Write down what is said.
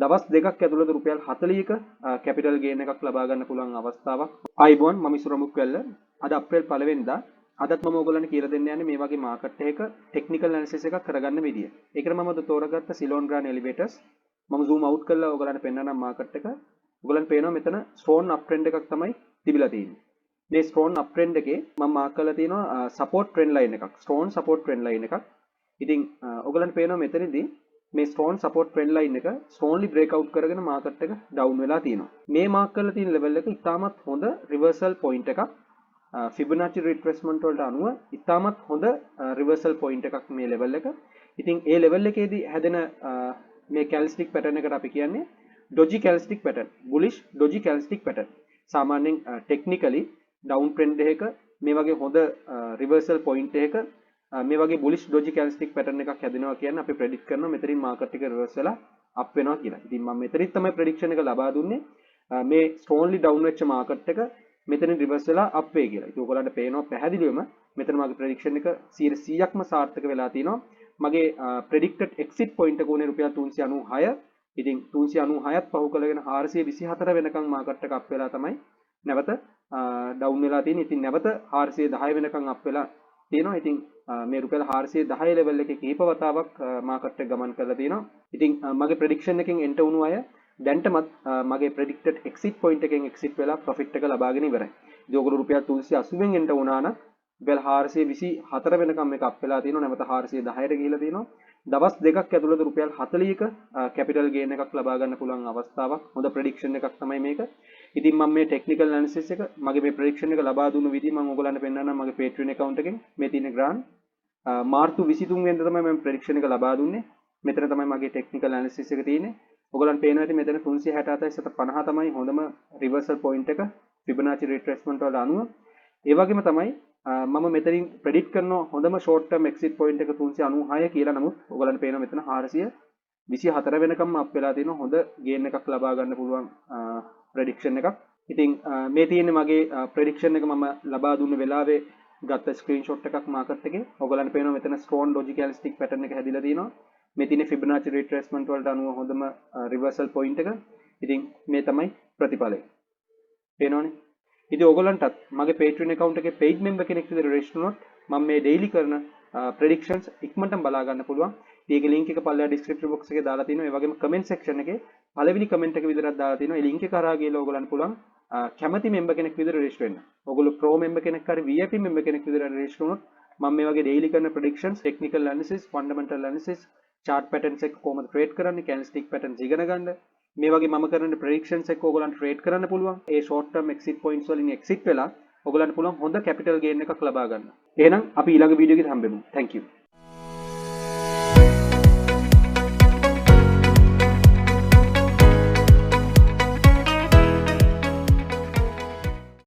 දවස් දෙකක් ඇතුළත රුපියල් 40ක කැපිටල් ගේන් එකක් ලබා ගන්න පුළුවන් අවස්ථාවක්. ආයිබෝන් මම ඉසුරමුක් වෙල්ල. අද අප්‍රේල් 1 වෙනිදා අදත් මම ඔයගොල්ලන්ට කියලා දෙන්න යන්නේ මේ වගේ මාකට් එකක ටෙක්නිකල් ඇනලිසිස් එකක් කරගන්න විදිය. ඒකට මම අද තෝරගත්ත සිලෝන් ග්‍රෑන් එලිවේටර්ස් මම zoom out කරලා ඔයගොල්ලන්ට පෙන්නනම් මාකට් එක. ඔයගොල්ලන් පේනවා මෙතන ස්ටෝන් අප් ට්‍රෙන්ඩ් එකක් තමයි තිබිලා තියෙන්නේ. මේ ස්ටෝන් අප් ට්‍රෙන්ඩ් එකේ මම මාක් කරලා තියෙනවා සපෝට් ට්‍රෙන්ඩ් ලයින් එකක්. ස්ටෝන් සපෝට් ට්‍රෙන්ඩ් ලයින් එකක්. ඉතින් ඔයගොල්ලන්ට පේනවා මෙතනදී මේ ස්ටෝන් සපෝට් ට්‍රෙන්ඩ් ලයින් එක ස්ටෝන්ලි බ්‍රේක් අවුට් කරගෙන මාකට් එක ඩවුන් වෙලා තියෙනවා. මේ මාක් කරලා තියෙන ලෙවල් එක ඉතාමත් හොඳ රිවර්සල් පොයින්ට් එකක්. Fibonacci retracement වලට අනුව ඉතාමත් හොඳ රිවර්සල් පොයින්ට් එකක් මේ ලෙවල් එක. ඉතින් ඒ ලෙවල් එකේදී හැදෙන මේ කැන්ඩල්ස්ටික් පැටර්න් එකට අපි කියන්නේ doji candlestick pattern, bullish doji candlestick pattern. සාමාන්‍යයෙන් technically down trend එකක මේ වගේ හොඳ reversal point එකක මේ වගේ bullish doji candlestick pattern එකක් හැදෙනවා කියන්නේ අපි predict කරනවා මෙතනින් market එක reverse වෙලා up වෙනවා කියලා. ඉතින් මම මෙතනින් තමයි prediction එක ලබා දුන්නේ මේ strongly down වෙච්ච market එක මෙතනින් reverse වෙලා up වෙයි කියලා. ඉතින් ඔයගොල්ලන්ට පේනවා පැහැදිලිවම මෙතන මගේ prediction එක 100%ක්ම සාර්ථක වෙලා තිනවා. මගේ predicted exit point එක උනේ රුපියල් 396. ඉතින් 396ත් පහු කරගෙන 424 වෙනකන් මාකට් එක අප් වෙලා තමයි නැවත ඩවුන් වෙලා තියෙන්නේ. ඉතින් නැවත 410 වෙනකන් අප් වෙලා තියෙනවා. ඉතින් මේ රුපියල් 410 ලෙවල් එකේ කීප වතාවක් මාකට් එක ගමන් කරලා තියෙනවා. ඉතින් මගේ ප්‍රෙඩික්ෂන් එකෙන් එන්ටර් වුණු අය දැන්ටමත් මගේ predicted exit point එකෙන් exit වෙලා profit එක ලබාගෙන ඉවරයි. ඉතින් ඔයගොල්ලෝ රුපියල් 380 න් එන්ටර් වුණා නම් රුපියල් 424 වෙනකම් මේක අප් වෙලා තියෙනවා. නැවත 410ට ගිහිලා තියෙනවා. දවස් දෙකක් ඇතුළත රුපියල් 40ක කැපිටල් ගේන් එකක් ලබා ගන්න පුළුවන් අවස්ථාවක්. හොඳ ප්‍රෙඩික්ෂන් එකක් තමයි මේක. ඉතින් මම මේ ටෙක්නිකල් ඇනලිසිස් එක මගේ මේ ප්‍රෙඩික්ෂන් එක ලබා දුන්න විදිහ මම ඔයගොල්ලන්ට පෙන්නන්නම් මගේ Patreon account එකෙන්. මේ තියෙන ග්‍රාන්ඩ් මාර්තු 23 වෙනිදා තමයි මම ප්‍රෙඩික්ෂන් එක ලබා දුන්නේ. මෙතන තමයි මගේ ටෙක්නිකල් ඇනලිසිස් එක තියෙන්නේ. ඔයගොල්ලන් පේනවා ඇති මෙතන 367.50 තමයි හොඳම රිවර්සල් පොයින්ට් එක Fibonacci retracement වල අනුව. ඒ වගේම තමයි මම මෙතනින් ප්‍රෙඩික්ට් කරන හොඳම ෂෝට් ටර්ම් එක්සිට් පොයින්ට් එක 396 කියලා. නමුත් ඔයගලන්ට පේනවා මෙතන 424 වෙනකම් අප් වෙලා තියෙන හොඳ ගේන් එකක් ලබා ගන්න පුළුවන් ප්‍රෙඩික්ෂන් එකක්. ඉතින් මේ තියෙන්නේ මගේ ප්‍රෙඩික්ෂන් එක මම ලබා දුන්න වෙලාවේ ගත්ත ස්ක්‍රීන්ෂොට් එකක් මාකට් එකේ. ඔයගලන්ට පේනවා මෙතන ස්ටෝන් ඩොජි කැන්ඩල්ස්ටික් පැටර්න් එක හැදිලා තියෙනවා. මේ තියෙන්නේ Fibonacci retracement වලට අනුව හොඳම රිවර්සල් පොයින්ට් එක. ඉතින් මේ තමයි ප්‍රතිඵලය. පේනවනේ. ඉතින් ඔයගොල්ලන්ටත් මගේ Patreon account එකේ paid member කෙනෙක් විදිහට register වුණොත් මම මේ daily කරන predictions ඉක්මනටම බලා ගන්න පුළුවන්. ඒකේ link එක පල්ලෙහා description box එකේ දාලා තියෙනවා. ඒ වගේම comment section එකේ පළවෙනි comment එක විතරක් දාලා තියෙනවා. ඒ link එක කරා ගිහලා ඔයගොල්ලන්ට පුළුවන් කැමති member කෙනෙක් විදිහට register වෙන්න. ඔයගොල්ලෝ pro member කෙනෙක් හරි VIP member කෙනෙක් විදිහට register වුණොත් මම මේ වගේ daily කරන predictions, technical analysis, fundamental analysis, chart patterns එක කොහොමද trade කරන්නේ, candlestick patterns ඉගෙන ගන්න මේ වගේ මම කරන predictions එක ඔයගොල්ලන්ට trade කරන්න පුළුවන්. ඒ short term exit points වලින් exit වෙලා ඔයගොල්ලන්ට පුළුවන් හොඳ capital gain එකක් ලබා ගන්න. එහෙනම් අපි ඊළඟ වීඩියෝ එකේ හම්බෙමු. Thank you.